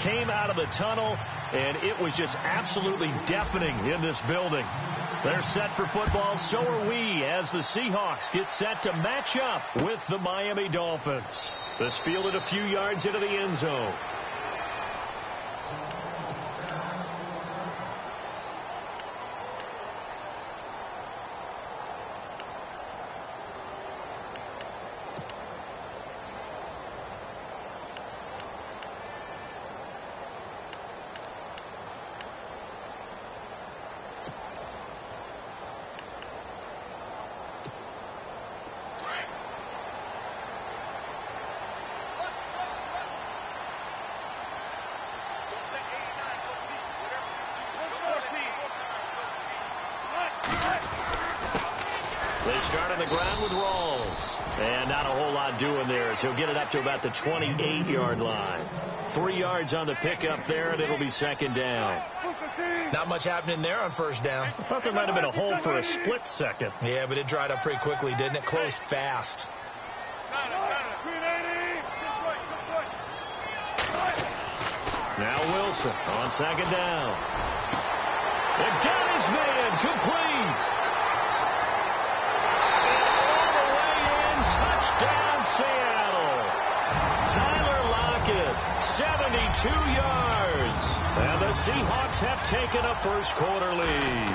came out of the tunnel, and it was just absolutely deafening in this building. They're set for football, so are we, as the Seahawks get set to match up with the Miami Dolphins. This fielded a few yards into the end zone. They start on the ground with Rawls. And not a whole lot doing there as he'll get it up to about the 28-yard line. 3 yards on the pickup there, and it'll be second down. Not much happening there on first down. I thought there might have been a hole for a split second. Yeah, but it dried up pretty quickly, didn't it? Closed fast. Now Wilson on second down. It got his man complete. Touchdown, Seattle. Tyler Lockett, 72 yards. And the Seahawks have taken a first-quarter lead.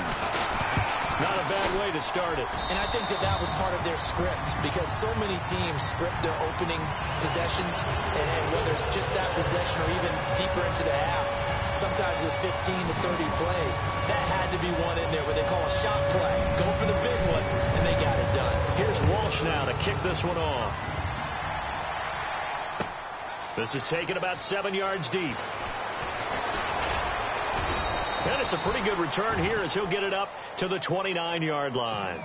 Not a bad way to start it. And I think that was part of their script, because so many teams script their opening possessions, and whether it's just that possession or even deeper into the half, sometimes it's 15 to 30 plays. That had to be one in there where they call a shot play. Go for the big one, and they got it done. Here's Walsh now to kick this one off. This is taken about 7 yards deep. And it's a pretty good return here as he'll get it up to the 29-yard line.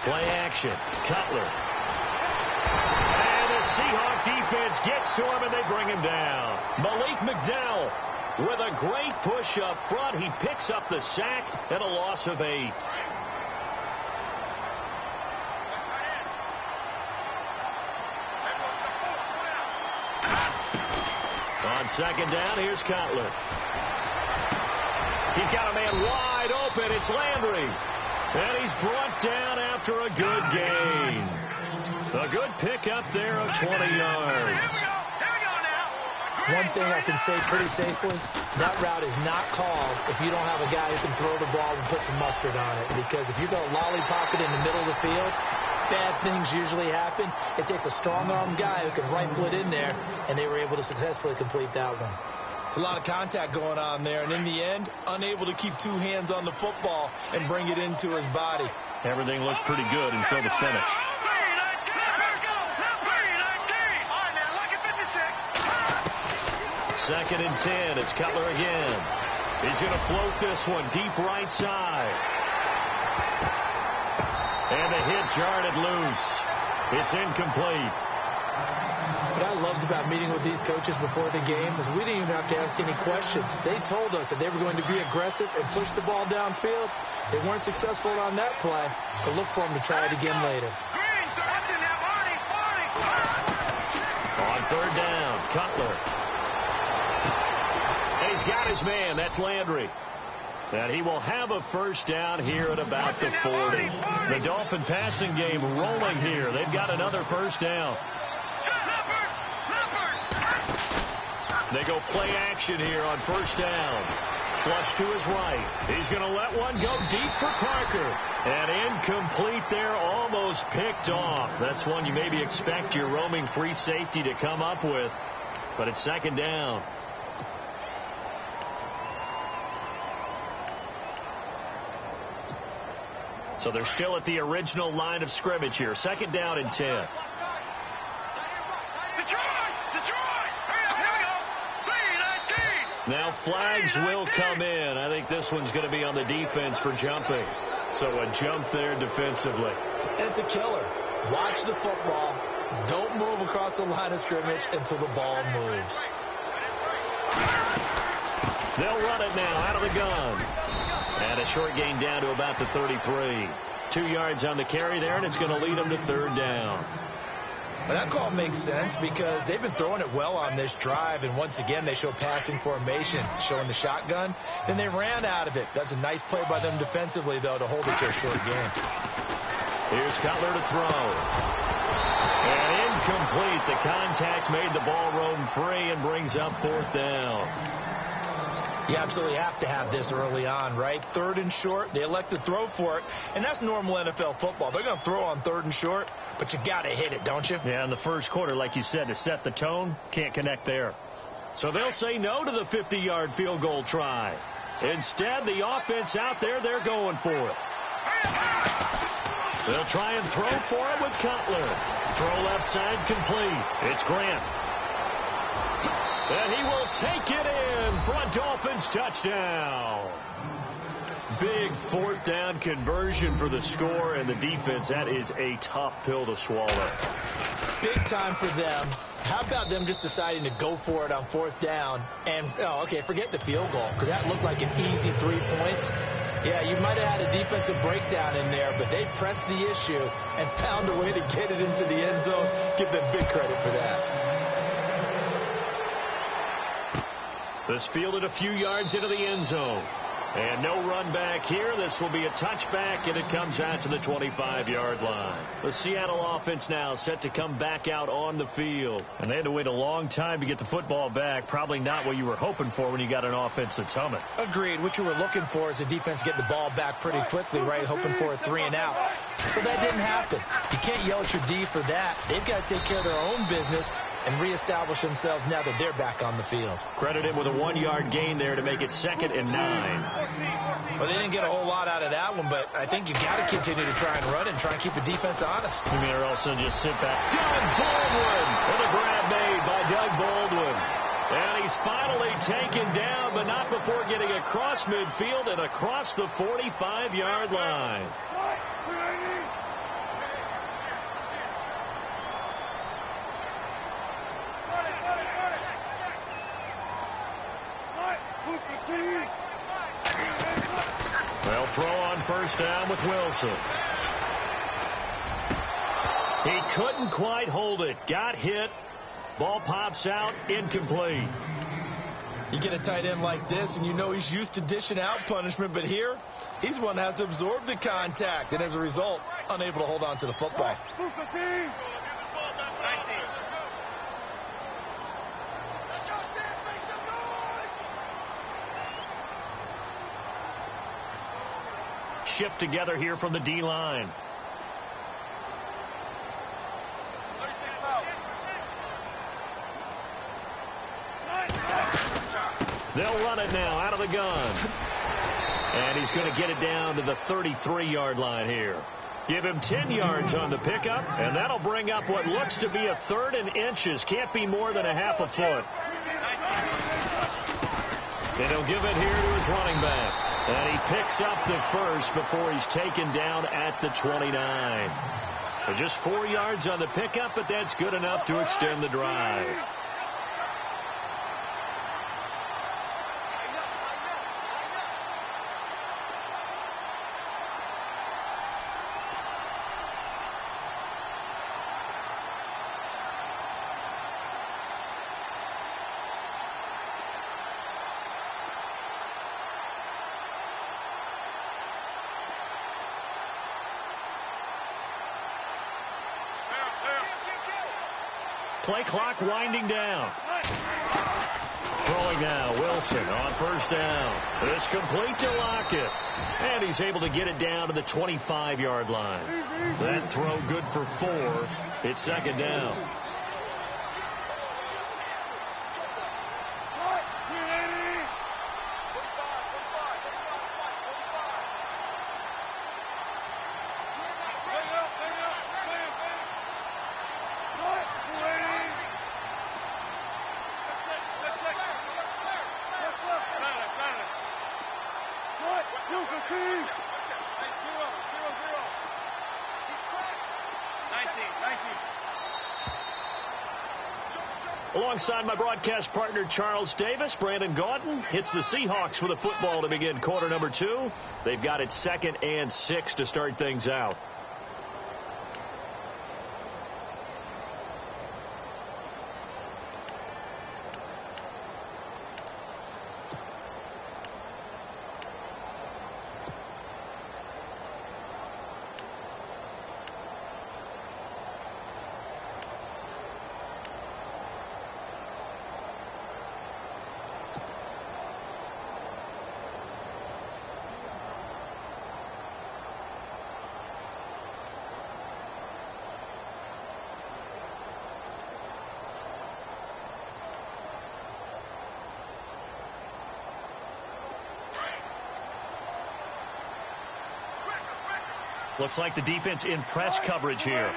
Play action. Cutler. And the Seahawk defense gets to him, and they bring him down. Malik McDowell with a great push up front. He picks up the sack and a loss of 8. On second down, here's Cutler. He's got a man wide open. It's Landry. And he's brought down after a good gain. A good pickup there of 20 yards. One thing I can say pretty safely, that route is not called if you don't have a guy who can throw the ball and put some mustard on it. Because if you're going to lollipop it in the middle of the field, bad things usually happen. It takes a strong-arm guy who can rifle it in there, and they were able to successfully complete that one. It's a lot of contact going on there, and in the end, unable to keep 2 hands on the football and bring it into his body. Everything looked pretty good until the finish. Second and 10. It's Cutler again. He's going to float this one deep right side. And the hit jarred it loose. It's incomplete. What I loved about meeting with these coaches before the game is we didn't even have to ask any questions. They told us that they were going to be aggressive and push the ball downfield. They weren't successful on that play, but look for them to try it again later. On third down, Cutler. And he's got his man. That's Landry. And he will have a first down here at about the 40. The Dolphin passing game rolling here. They've got another first down. They go play action here on first down. Flush to his right. He's going to let one go deep for Parker. And incomplete there, almost picked off. That's one you maybe expect your roaming free safety to come up with. But it's second down. So they're still at the original line of scrimmage here. Second down and 10. Now flags will come in. I think this one's going to be on the defense for jumping. So a jump there defensively. And it's a killer. Watch the football. Don't move across the line of scrimmage until the ball moves. They'll run it now out of the gun. And a short gain down to about the 33. 2 yards on the carry there, and it's going to lead them to third down. Well, that call makes sense because they've been throwing it well on this drive, and once again they show passing formation, showing the shotgun. Then they ran out of it. That's a nice play by them defensively, though, to hold it to a short gain. Here's Cutler to throw. And incomplete. The contact made the ball roam free and brings up fourth down. You absolutely have to have this early on, right? Third and short, they elect to throw for it, and that's normal NFL football. They're going to throw on third and short, but you got to hit it, don't you? Yeah, in the first quarter, like you said, to set the tone, can't connect there. So they'll say no to the 50-yard field goal try. Instead, the offense out there, they're going for it. They'll try and throw for it with Cutler. Throw left side complete. It's Grant. And he will take it in for a Dolphins touchdown. Big fourth down conversion for the score, and the defense, that is a tough pill to swallow. Big time for them. How about them just deciding to go for it on fourth down? And, forget the field goal, because that looked like an easy 3 points. Yeah, you might have had a defensive breakdown in there, but they pressed the issue and found a way to get it into the end zone. Give them big credit for that. This fielded a few yards into the end zone. And no run back here. This will be a touchback, and it comes out to the 25-yard line. The Seattle offense now set to come back out on the field. And they had to wait a long time to get the football back. Probably not what you were hoping for when you got an offense that's humming. Agreed. What you were looking for is the defense get the ball back pretty quickly, right? Hoping for a 3 and out. So that didn't happen. You can't yell at your D for that. They've got to take care of their own business and reestablish themselves now that they're back on the field. Credited with a 1-yard gain there to make it 2nd and 9. Well, they didn't get a whole lot out of that one, but I think you got to continue to try and run and try and keep the defense honest. You mean, or else they'll just sit back. Doug Baldwin! And a grab made by Doug Baldwin. And he's finally taken down, but not before getting across midfield and across the 45-yard line. They'll throw on first down with Wilson. He couldn't quite hold it. Got hit. Ball pops out. Incomplete. You get a tight end like this, and you know he's used to dishing out punishment, but here, he's one that has to absorb the contact, and as a result, unable to hold on to the football. Shift together here from the D-line. They'll run it now out of the gun. And he's going to get it down to the 33-yard line here. Give him 10 yards on the pickup, and that'll bring up what looks to be a 3rd and inches. Can't be more than a half a foot. And he'll give it here to his running back. And he picks up the first before he's taken down at the 29. So just 4 yards on the pickup, but that's good enough to extend the drive. Play clock winding down. Throwing now, Wilson on first down. This complete to Lockett. And he's able to get it down to the 25-yard line. That throw good for 4. It's 2nd down. Alongside my broadcast partner, Charles Davis, Brandon Gaudin hits the Seahawks with a football to begin quarter number 2. They've got it 2nd and 6 to start things out. Looks like the defense in press coverage here.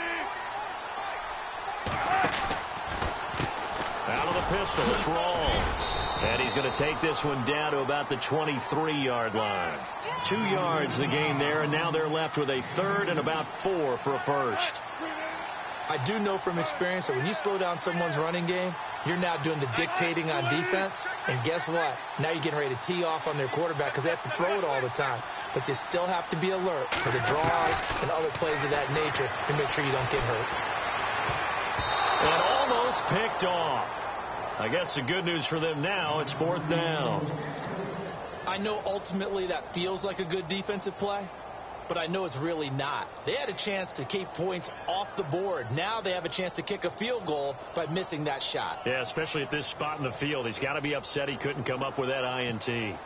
Out of the pistol, it's Rawls. And he's going to take this one down to about the 23-yard line. 2 yards the gain there, and now they're left with a 3rd and about 4 for a first. I do know from experience that when you slow down someone's running game, you're now doing the dictating on defense. And guess what? Now you're getting ready to tee off on their quarterback because they have to throw it all the time. But you still have to be alert for the draws and other plays of that nature to make sure you don't get hurt. And almost picked off. I guess the good news for them now, it's 4th down. I know ultimately that feels like a good defensive play, but I know it's really not. They had a chance to keep points off the board. Now they have a chance to kick a field goal by missing that shot. Yeah, especially at this spot in the field. He's got to be upset he couldn't come up with that INT.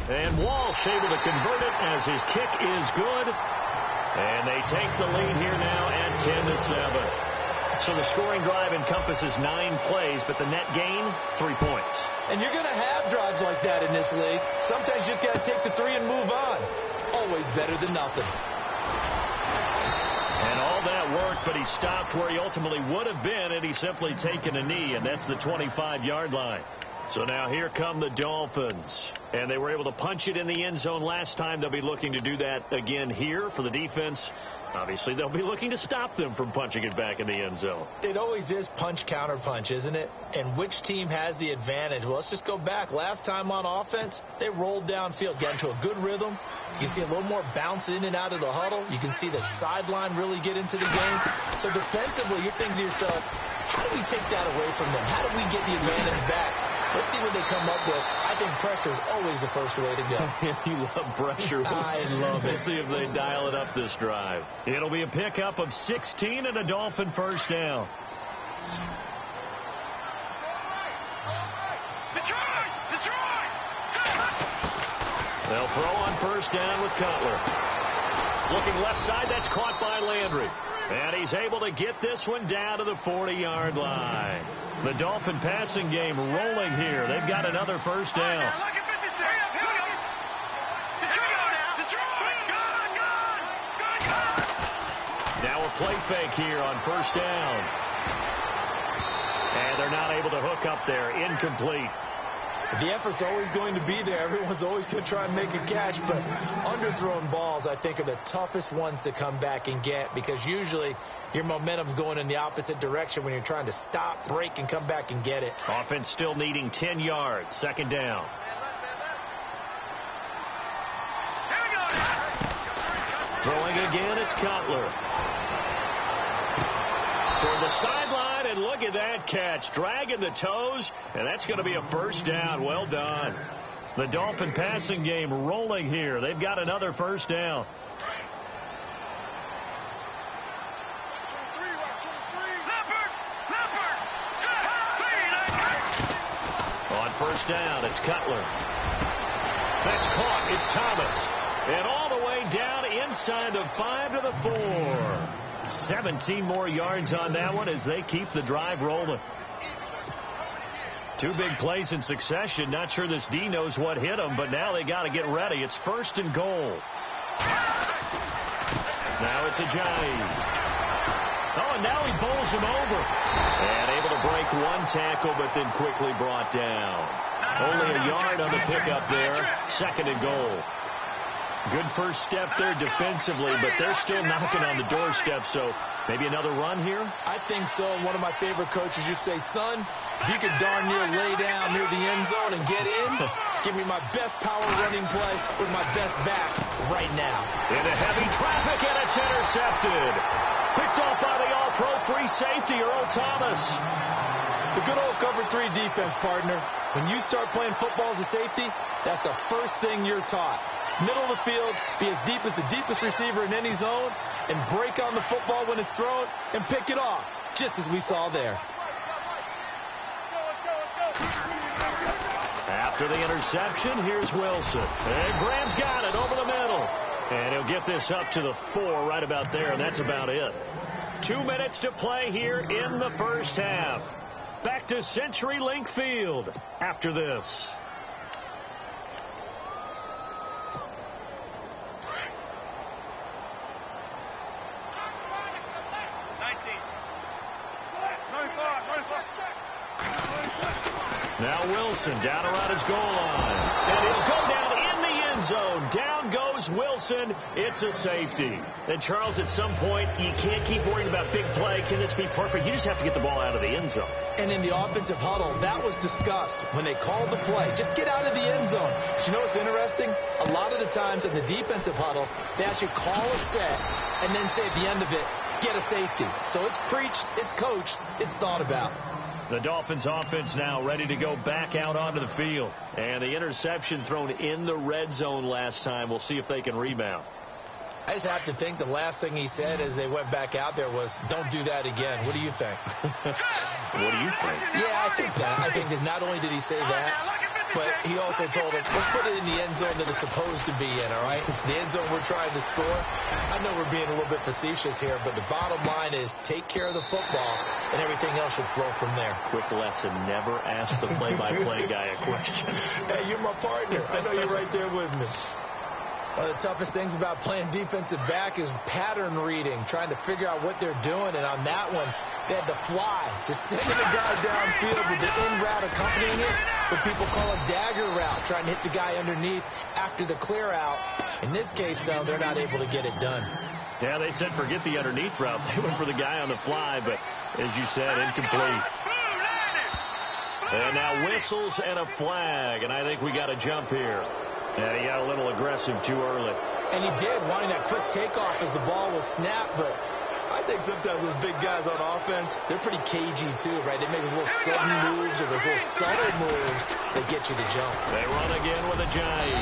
And Walsh able to convert it as his kick is good. And they take the lead here now at 10-7. So the scoring drive encompasses 9 plays, but the net gain, 3 points. And you're going to have drives like that in this league. Sometimes you just got to take the 3 and move on. Always better than nothing. And all that worked, but he stopped where he ultimately would have been had he simply taken a knee, and that's the 25-yard line. So now here come the Dolphins. And they were able to punch it in the end zone last time. They'll be looking to do that again here for the defense. Obviously, they'll be looking to stop them from punching it back in the end zone. It always is punch, counter punch, isn't it? And which team has the advantage? Well, let's just go back. Last time on offense, they rolled downfield, got into a good rhythm. You can see a little more bounce in and out of the huddle. You can see the sideline really get into the game. So defensively, you're thinking to yourself, how do we take that away from them? How do we get the advantage back? Let's see what they come up with. I think pressure is always the first way to go. You love pressure. I love it. Let's see if they dial it up this drive. It'll be a pickup of 16 and a Dolphin first down. They'll throw on first down with Cutler. Looking left side, that's caught by Landry. And he's able to get this one down to the 40-yard line. The Dolphin passing game rolling here. They've got another first down. Now a play fake here on first down. And they're not able to hook up there. Incomplete. The effort's always going to be there. Everyone's always going to try and make a catch, but underthrown balls, I think, are the toughest ones to come back and get because usually your momentum's going in the opposite direction when you're trying to stop, break, and come back and get it. Offense still needing 10 yards. Second down. Throwing again, it's Cutler. Toward the sideline, and look at that catch. Dragging the toes, and that's going to be a first down. Well done. The Dolphin passing game rolling here. They've got another first down. On first down, it's Cutler. That's caught. It's Thomas. And all the way down inside the 5 to the 4. 17 more yards on that one as they keep the drive rolling. 2 big plays in succession. Not sure this D knows what hit them, but now they got to get ready. It's first and goal. Now it's Ajayi. Oh, and now he bowls him over. And able to break one tackle, but then quickly brought down. Only a yard on the pickup there. 2nd and goal. Good first step there defensively, but they're still knocking on the doorstep, so maybe another run here? I think so. One of my favorite coaches used to say, son, if you could darn near lay down near the end zone and get in, give me my best power running play with my best back right now. Into heavy traffic, and it's intercepted. Picked off by the all-pro free safety, Earl Thomas. The good old cover 3 defense, partner. When you start playing football as a safety, that's the first thing you're taught. Middle of the field, be as deep as the deepest receiver in any zone, and break on the football when it's thrown and pick it off, just as we saw there. After the interception, here's Wilson. And Graham's got it over the middle. And he'll get this up to the 4 right about there, and that's about it. 2 minutes to play here in the first half. Back to CenturyLink Field after this. Now Wilson down around his goal line. And he'll go down in the end zone. Down goes Wilson. It's a safety. And, Charles, at some point, you can't keep worrying about big play. Can this be perfect? You just have to get the ball out of the end zone. And in the offensive huddle, that was discussed when they called the play. Just get out of the end zone. But you know what's interesting? A lot of the times in the defensive huddle, they actually call a set and then say at the end of it, get a safety. So it's preached, it's coached, it's thought about. The Dolphins offense now ready to go back out onto the field. And the interception thrown in the red zone last time. We'll see if they can rebound. I just have to think the last thing he said as they went back out there was, don't do that again. What do you think? What do you think? Yeah, I think that. I think that not only did he say that, but he also told him, let's put it in the end zone that it's supposed to be in, all right? The end zone we're trying to score. I know we're being a little bit facetious here, but the bottom line is take care of the football, and everything else should flow from there. Quick lesson, never ask the play-by-play guy a question. Hey, you're my partner. I know you're right there with me. One of the toughest things about playing defensive back is pattern reading, trying to figure out what they're doing. And on that one, they had to fly, just sending the guy downfield with the in route accompanying it, what people call a dagger route, trying to hit the guy underneath after the clear out. In this case, though, they're not able to get it done. Yeah, they said forget the underneath route. They went for the guy on the fly, but as you said, incomplete. And now whistles and a flag, and I think we got a jump here. And he got a little aggressive too early. And he did, wanting that quick takeoff as the ball was snapped. But I think sometimes those big guys on offense, they're pretty cagey too, right? They make those little sudden moves or those little subtle moves that get you to jump. They run again with a Ajayi.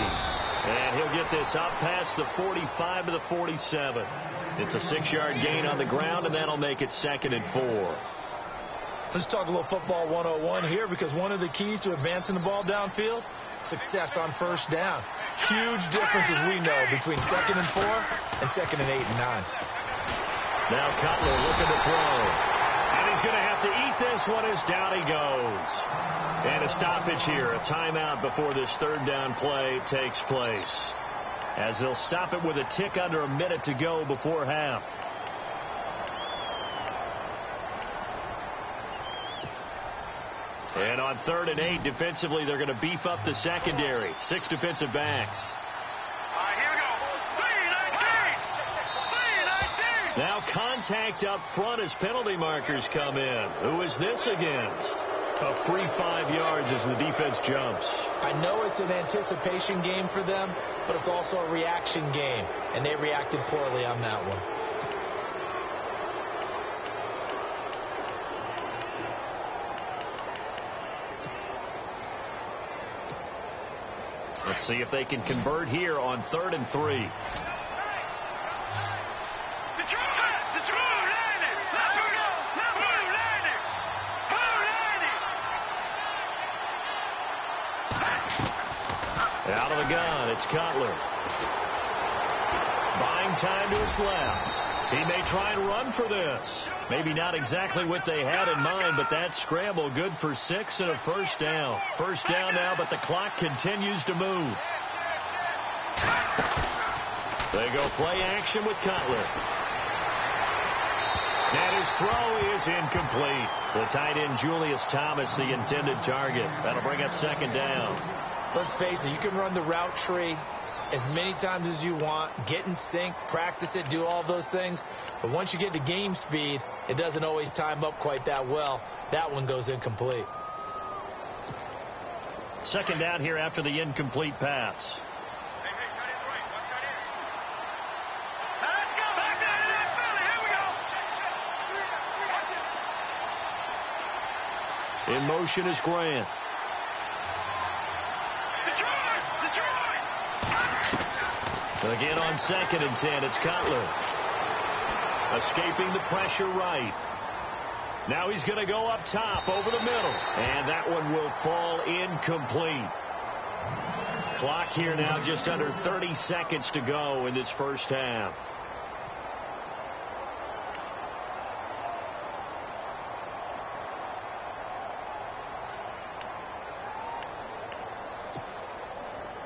And he'll get this up past the 45 to the 47. It's a 6-yard gain on the ground, and that'll make it 2nd and 4. Let's talk a little football 101 here, because one of the keys to advancing the ball downfield, success on first down. Huge difference, as we know, between 2nd and 4 and 2nd and 8 and 9. Now Cutler looking to throw. And he's going to have to eat this one as down he goes. And a stoppage here, a timeout before this 3rd down play takes place, as they'll stop it with a tick under a minute to go before half. And on 3rd and 8, defensively, they're going to beef up the secondary. 6 defensive backs. All right, here we go. 3-19. 3-19. Now contact up front as penalty markers come in. Who is this against? A free 5 yards as the defense jumps. I know it's an anticipation game for them, but it's also a reaction game, and they reacted poorly on that one. Let's see if they can convert here on 3rd and 3. Out of the gun, it's Cutler. Buying time to his left. He may try and run for this. Maybe not exactly what they had in mind, but that scramble good for 6 and a first down. First down now, but the clock continues to move. They go play action with Cutler. And his throw is incomplete. The tight end, Julius Thomas, the intended target. That'll bring up second down. Let's face it, you can run the route tree as many times as you want, get in sync, practice it, do all those things. But once you get to game speed, it doesn't always time up quite that well. That one goes incomplete. Second down here after the incomplete pass. Let's go back there to Philly. Here we go. In motion is Grant. Again on 2nd and 10, it's Cutler. Escaping the pressure right. Now he's going to go up top over the middle. And that one will fall incomplete. Clock here now just under 30 seconds to go in this first half.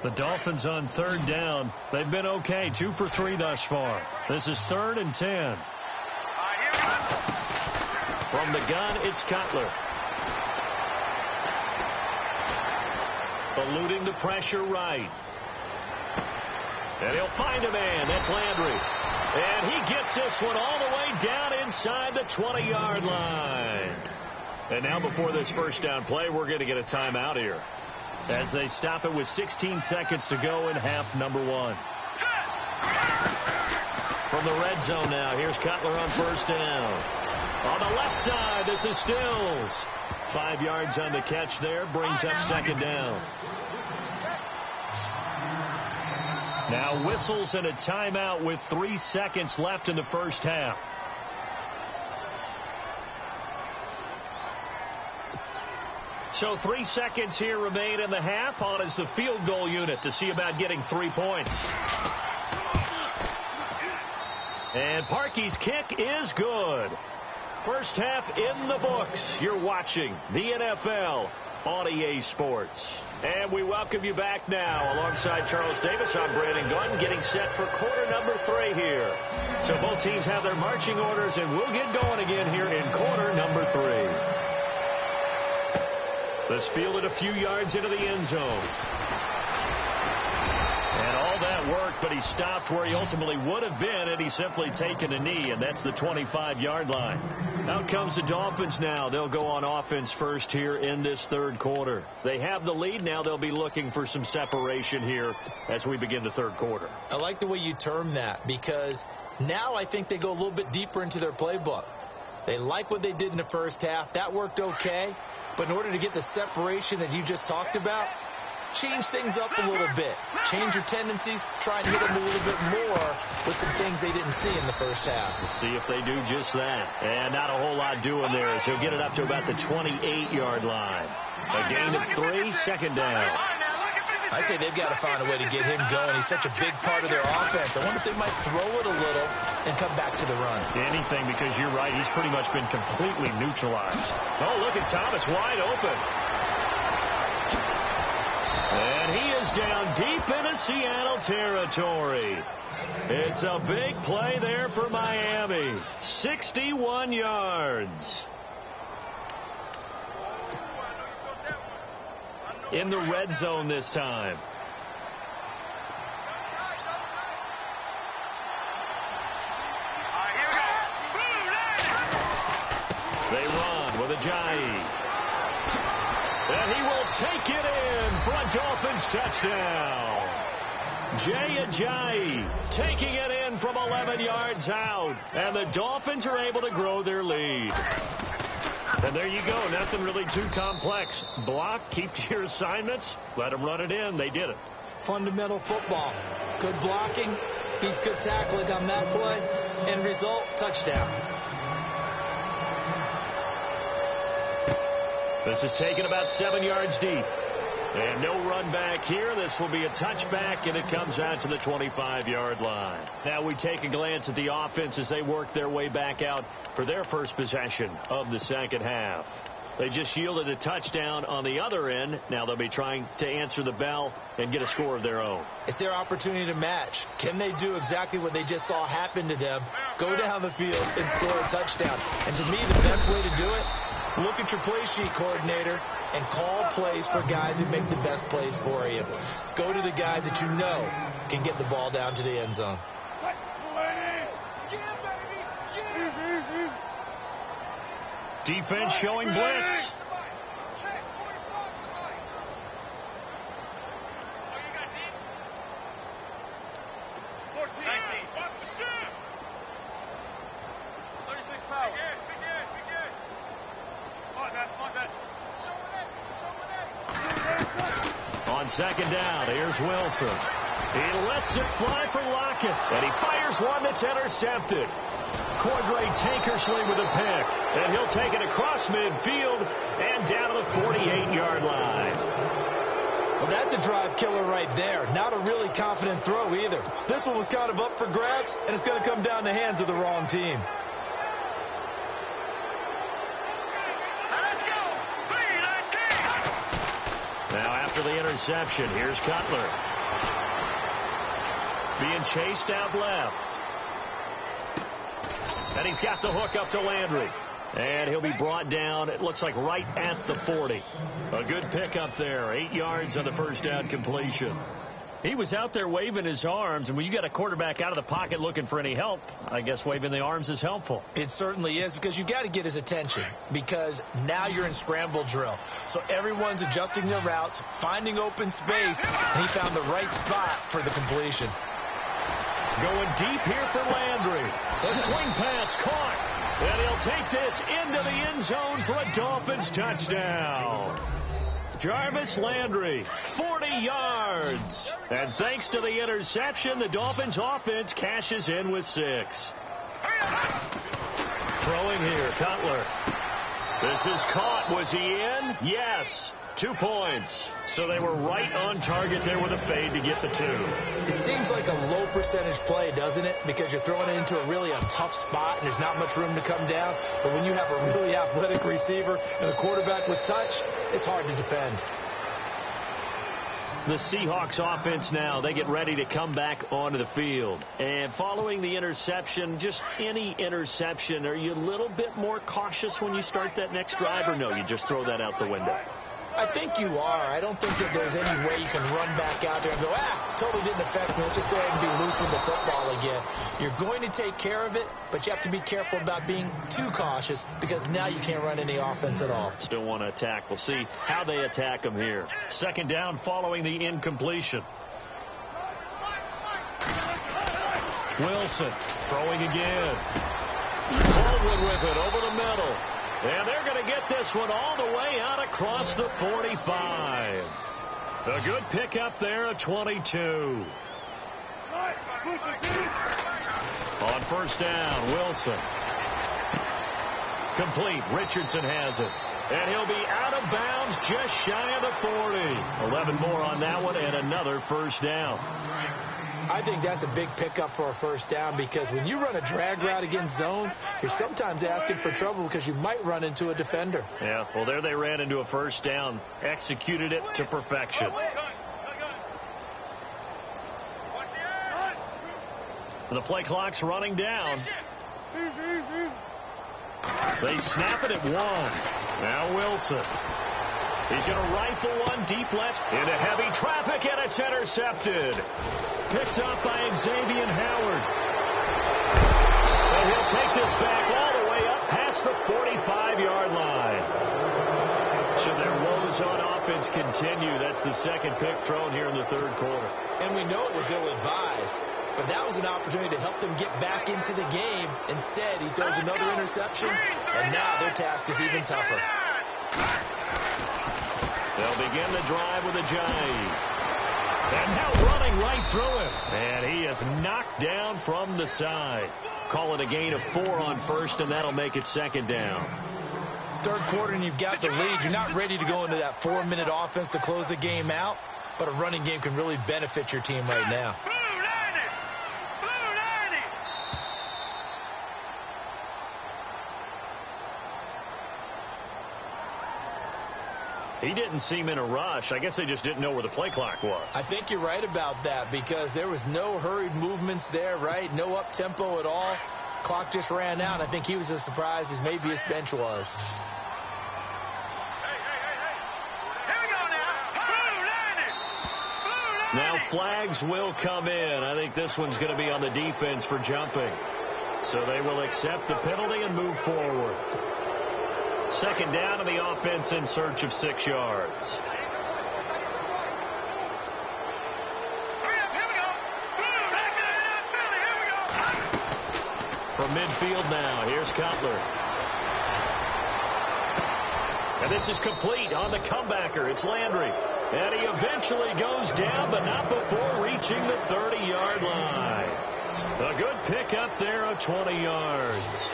The Dolphins on 3rd down. They've been okay. 2 for 3 thus far. This is 3rd and 10. From the gun, it's Cutler. Eluding the pressure right. And he'll find a man. That's Landry. And he gets this one all the way down inside the 20-yard line. And now before this first down play, we're going to get a timeout here, as they stop it with 16 seconds to go in half number 1. From the red zone now, here's Cutler on 1st down. On the left side, this is Stills. 5 yards on the catch there, brings up 2nd down. Now whistles and a timeout with 3 seconds left in the first half. So 3 seconds here remain in the half. On is the field goal unit to see about getting 3 points. And Parkey's kick is good. First half in the books. You're watching the NFL on EA Sports. And we welcome you back now. Alongside Charles Davis, I'm Brandon Gordon, getting set for quarter number 3 here. So both teams have their marching orders, and we'll get going again here in quarter number 3. This fielded a few yards into the end zone. And all that worked, but he stopped where he ultimately would have been had he simply taken a knee, and that's the 25-yard line. Out comes the Dolphins now. They'll go on offense first here in this 3rd quarter. They have the lead now. They'll be looking for some separation here as we begin the 3rd quarter. I like the way you term that, because now I think they go a little bit deeper into their playbook. They like what they did in the first half. That worked okay. But in order to get the separation that you just talked about, change things up a little bit. Change your tendencies. Try and hit them a little bit more with some things they didn't see in the first half. Let's see if they do just that. And not a whole lot doing there, as he'll get it up to about the 28-yard line. A gain of 3, 2nd down. I'd say they've got to find a way to get him going. He's such a big part of their offense. I wonder if they might throw it a little and come back to the run. Anything, because you're right. He's pretty much been completely neutralized. Oh, look at Thomas wide open. And he is down deep into Seattle territory. It's a big play there for Miami. 61 yards. In the red zone this time. They run with Ajayi. And he will take it in for a Dolphins touchdown. Jay Ajayi taking it in from 11 yards out. And the Dolphins are able to grow their lead. And there you go. Nothing really too complex. Block, keep to your assignments, let them run it in. They did it. Fundamental football. Good blocking, beats good tackling on that play. End result, touchdown. This is taken about 7 yards deep. And no run back here. This will be a touchback, and it comes out to the 25-yard line. Now we take a glance at the offense as they work their way back out for their first possession of the second half. They just yielded a touchdown on the other end. Now they'll be trying to answer the bell and get a score of their own. It's their opportunity to match. Can they do exactly what they just saw happen to them? Go down the field and score a touchdown. And to me, the best way to do it, look at your play sheet coordinator and call plays for guys who make the best plays for you. Go to the guys that you know can get the ball down to the end zone. Defense showing blitz. On second down, here's Wilson. He lets it fly for Lockett, and he fires one that's intercepted. Cordray Tankersley with a pick, and he'll take it across midfield and down to the 48-yard line. Well, that's a drive killer right there. Not a really confident throw either. This one was kind of up for grabs, and it's going to come down the hands of the wrong team. Now after the interception, here's Cutler. Being chased out left. And he's got the hook up to Landry. And he'll be brought down, it looks like right at the 40. A good pickup there. 8 yards on the first down completion. He was out there waving his arms, and when you got a quarterback out of the pocket looking for any help, I guess waving the arms is helpful. It certainly is, because you got to get his attention, because now you're in scramble drill. So everyone's adjusting their routes, finding open space, and he found the right spot for the completion. Going deep here for Landry. The swing pass caught. And he'll take this into the end zone for a Dolphins touchdown. Jarvis Landry, 40 yards. And thanks to the interception, the Dolphins offense cashes in with 6. Throwing here, Cutler. This is caught. Was he in? Yes. 2 points. So they were right on target there with a fade to get the 2. It seems like a low percentage play, doesn't it? Because you're throwing it into a really tough spot and there's not much room to come down. But when you have a really athletic receiver and a quarterback with touch, it's hard to defend. The Seahawks offense now, they get ready to come back onto the field. And following the interception, just any interception, are you a little bit more cautious when you start that next drive, or no, you just throw that out the window? I think you are. I don't think that there's any way you can run back out there and go, totally didn't affect me. Let's just go ahead and be loose with the football again. You're going to take care of it, but you have to be careful about being too cautious, because now you can't run any offense at all. Still want to attack. We'll see how they attack them here. Second down following the incompletion. Wilson throwing again. Baldwin with it over the middle. And they're going to get this one all the way out across the 45. A good pickup there at 22. On first down, Wilson. Complete. Richardson has it. And he'll be out of bounds just shy of the 40. 11 more on that one and another first down. I think that's a big pickup for a first down, because when you run a drag route against zone, you're sometimes asking for trouble because you might run into a defender. Yeah, well, there they ran into a first down, executed it to perfection. The play clock's running down. They snap it at 1. Now Wilson. He's going to rifle one deep left into heavy traffic, and it's intercepted. Picked up by Xavier Howard. And he'll take this back all the way up past the 45-yard line. Should their woes on offense continue, that's the second pick thrown here in the third quarter. And we know it was ill-advised, but that was an opportunity to help them get back into the game. Instead, he throws another interception, and now their task is even tougher. They'll begin the drive with a jive. And now running right through him. And he is knocked down from the side. Call it a gain of 4 on first, and that'll make it second down. Third quarter, and you've got the lead. You're not ready to go into that 4-minute offense to close the game out, but a running game can really benefit your team right now. He didn't seem in a rush. I guess they just didn't know where the play clock was. I think you're right about that because there was no hurried movements there, right? No up-tempo at all. Clock just ran out. I think he was as surprised as maybe his bench was. Now flags will come in. I think this one's going to be on the defense for jumping. So they will accept the penalty and move forward. Second down, and the offense in search of 6 yards. From midfield now, here's Cutler. And this is complete on the comebacker. It's Landry. And he eventually goes down, but not before reaching the 30-yard line. A good pickup there of 20 yards.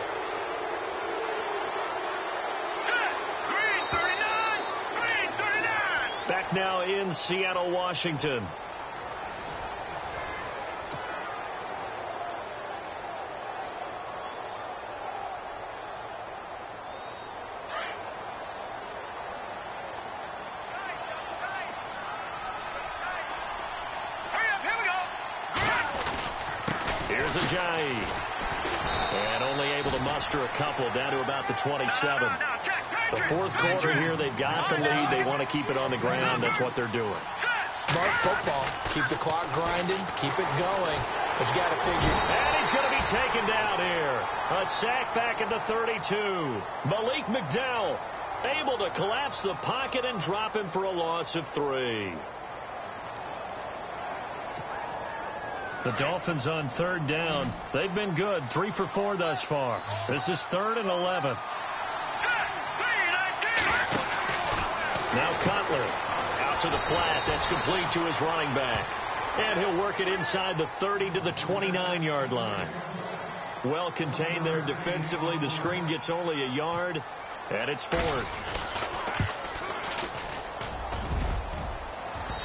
Back now in Seattle, Washington. Here's Ajayi. And only able to muster a couple down to about the 27. The fourth quarter here, they've got the lead. They want to keep it on the ground. That's what they're doing. Smart football. Keep the clock grinding. Keep it going. But you got to figure. And he's going to be taken down here. A sack back at the 32. Malik McDowell able to collapse the pocket and drop him for a loss of 3. The Dolphins on third down. They've been good. 3 for 4 thus far. This is 3rd and 11. Now Cutler out to the flat. That's complete to his running back. And he'll work it inside the 30 to the 29-yard line. Well contained there defensively. The screen gets only a yard. And it's 4th.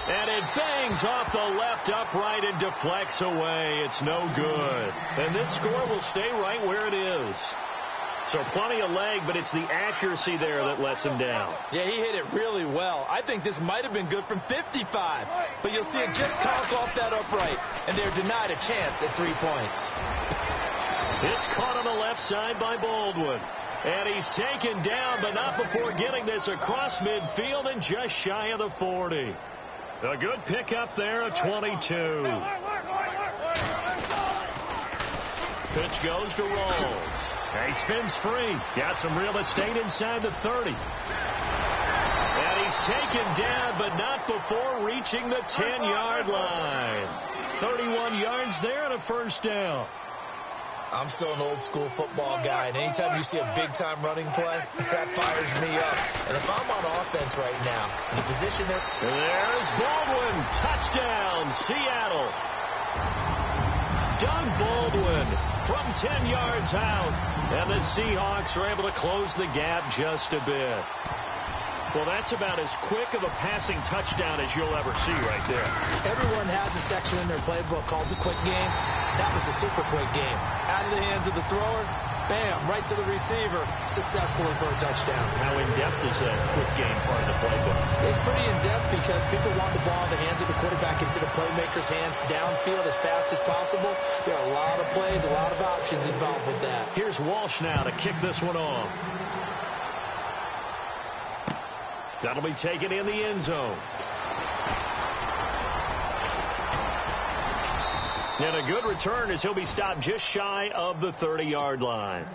And it bangs off the left upright and deflects away. It's no good. And this score will stay right where it is. So plenty of leg, but it's the accuracy there that lets him down. Yeah, he hit it really well. I think this might have been good from 55. But you'll see it just conk off that upright. And they're denied a chance at 3 points. It's caught on the left side by Baldwin. And he's taken down, but not before getting this across midfield and just shy of the 40. A good pickup there at 22. Pitch goes to Rawls. He spins free. Got some real estate inside the 30. And he's taken down, but not before reaching the 10-yard line. 31 yards there and a first down. I'm still an old-school football guy, and anytime you see a big-time running play, that fires me up. And if I'm on offense right now, in the position there... There's Baldwin. Touchdown, Seattle. Doug Baldwin from 10 yards out. And the Seahawks are able to close the gap just a bit. Well, that's about as quick of a passing touchdown as you'll ever see right there. Everyone has a section in their playbook called the quick game. That was a super quick game. Out of the hands of the thrower, bam, right to the receiver, successfully for a touchdown. How in-depth is that quick game part of the playbook? It's pretty in-depth because people want the ball in the hands of the quarterback into the playmaker's hands downfield as fast as possible. There are a lot of plays, a lot of options involved with that. Here's Walsh now to kick this one off. That'll be taken in the end zone. And a good return as he'll be stopped just shy of the 30-yard line.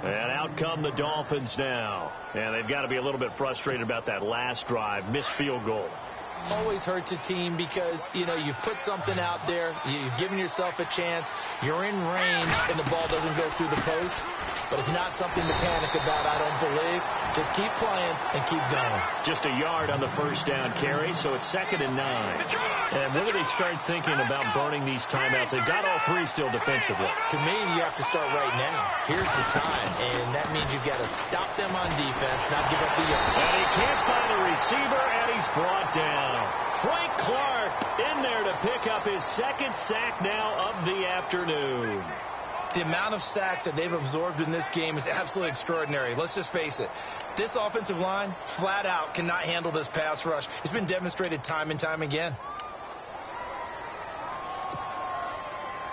And out come the Dolphins now. And they've got to be a little bit frustrated about that last drive. Missed field goal. Always hurts a team because, you know, you've put something out there. You've given yourself a chance. You're in range, and the ball doesn't go through the post. But it's not something to panic about, I don't believe. Just keep playing and keep going. Just a yard on the first down carry, so it's 2nd and 9. And when do they start thinking about burning these timeouts? They've got all 3 still defensively. To me, you have to start right now. Here's the time, and that means you've got to stop them on defense, not give up the yard. And he can't find a receiver, and he's brought down. Frank Clark in there to pick up his 2nd sack now of the afternoon. The amount of sacks that they've absorbed in this game is absolutely extraordinary. Let's just face it. This offensive line, flat out, cannot handle this pass rush. It's been demonstrated time and time again.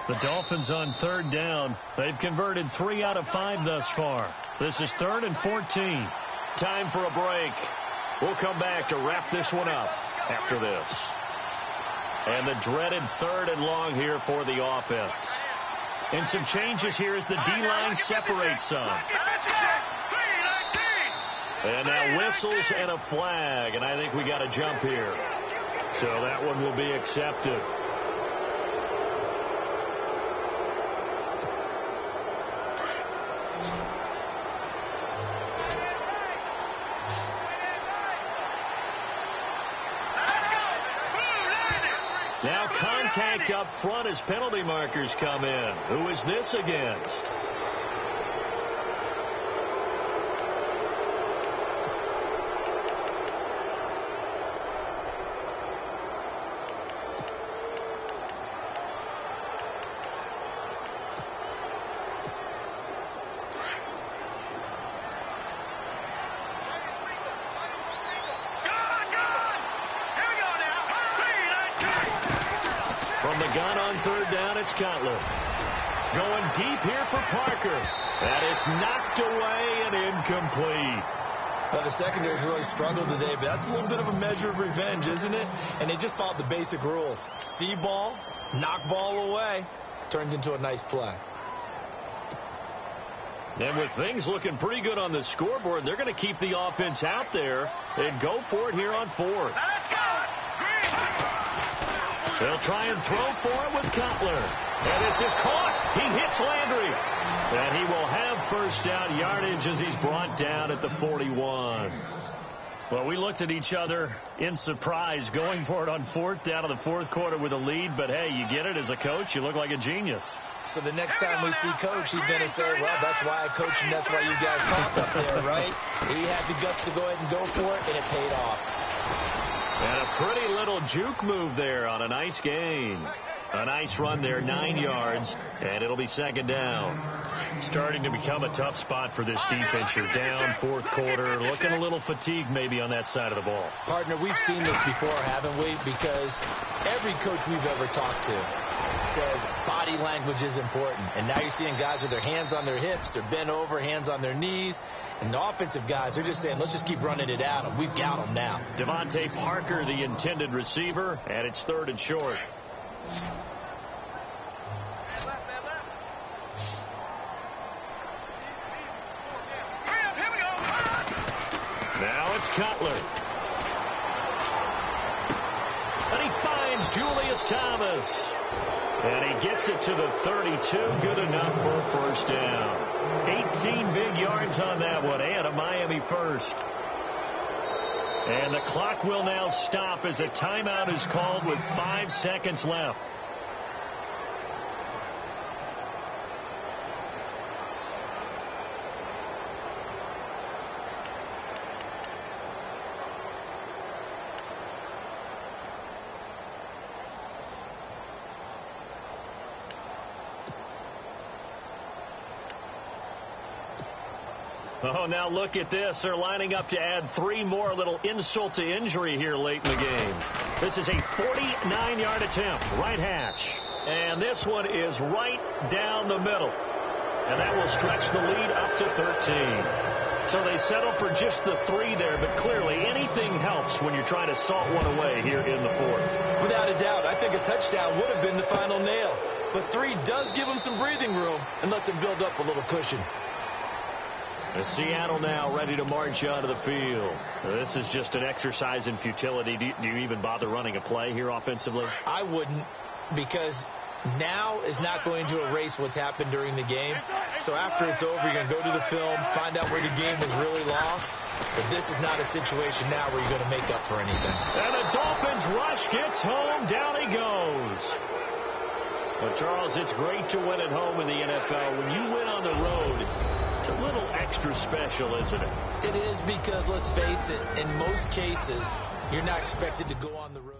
The Dolphins on third down. They've converted 3 out of 5 thus far. This is 3rd and 14. Time for a break. We'll come back to wrap this one up after this. And the dreaded 3rd and long here for the offense. And some changes here as the D-line separates some. And now whistles and a flag. And I think we got a jump here. So that one will be accepted. Now contact up front as penalty markers come in. Who is this against? From the gun on third down, it's Cutler. Going deep here for Parker. And it's knocked away and incomplete. Well, the secondary's really struggled today, but that's a little bit of a measure of revenge, isn't it? And they just followed the basic rules. See ball, knock ball away. Turns into a nice play. And with things looking pretty good on the scoreboard, they're going to keep the offense out there and go for it here on 4th. They'll try and throw for it with Cutler. And this is caught. He hits Landry. And he will have first down yardage as he's brought down at the 41. Well, we looked at each other in surprise going for it on 4th down in the 4th quarter with a lead. But, hey, you get it as a coach. You look like a genius. So the next time we see Coach, he's going to say, well, that's why I coach and that's why you guys talk up there, right? He had the guts to go ahead and go for it, and it paid off. And a pretty little juke move there on a nice gain. A nice run there, 9 yards, and it'll be 2nd down. Starting to become a tough spot for this defense. You're down 4th quarter, looking a little fatigued maybe on that side of the ball. Partner, we've seen this before, haven't we? Because every coach we've ever talked to says body language is important. And now you're seeing guys with their hands on their hips, they're bent over, hands on their knees. And the offensive guys are just saying, let's just keep running it at them. We've got them now. Devontae Parker, the intended receiver, and it's 3rd and short. Now it's Cutler. And he finds Julius Thomas. And he gets it to the 32. Good enough for a first down. 18 big yards on that one, and a Miami first. And the clock will now stop as a timeout is called with 5 seconds left. Oh, now look at this. They're lining up to add 3 more. A little insult to injury here late in the game. This is a 49-yard attempt, right hash. And this one is right down the middle. And that will stretch the lead up to 13. So they settle for just the 3 there, but clearly anything helps when you're trying to salt one away here in the 4th. Without a doubt, I think a touchdown would have been the final nail. But 3 does give them some breathing room and lets them build up a little cushion. The Seattle now ready to march onto the field. This is just an exercise in futility. Do you even bother running a play here offensively? I wouldn't, because now is not going to erase what's happened during the game. So after it's over, you're going to go to the film, find out where the game was really lost. But this is not a situation now where you're going to make up for anything. And the Dolphins rush gets home. Down he goes. But, Charles, it's great to win at home in the NFL. When you win on the road, it's a little extra special, isn't it? It is, because, let's face it, in most cases, you're not expected to go on the road.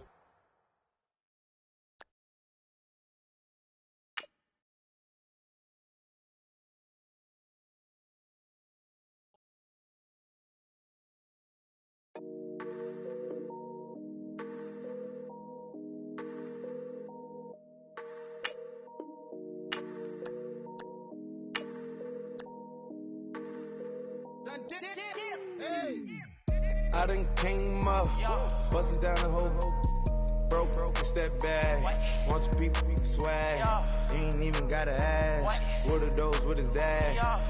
I done came up, bustin' down the whole broke and step back. Want your people swag, you ain't even gotta ask. What are those with his dad?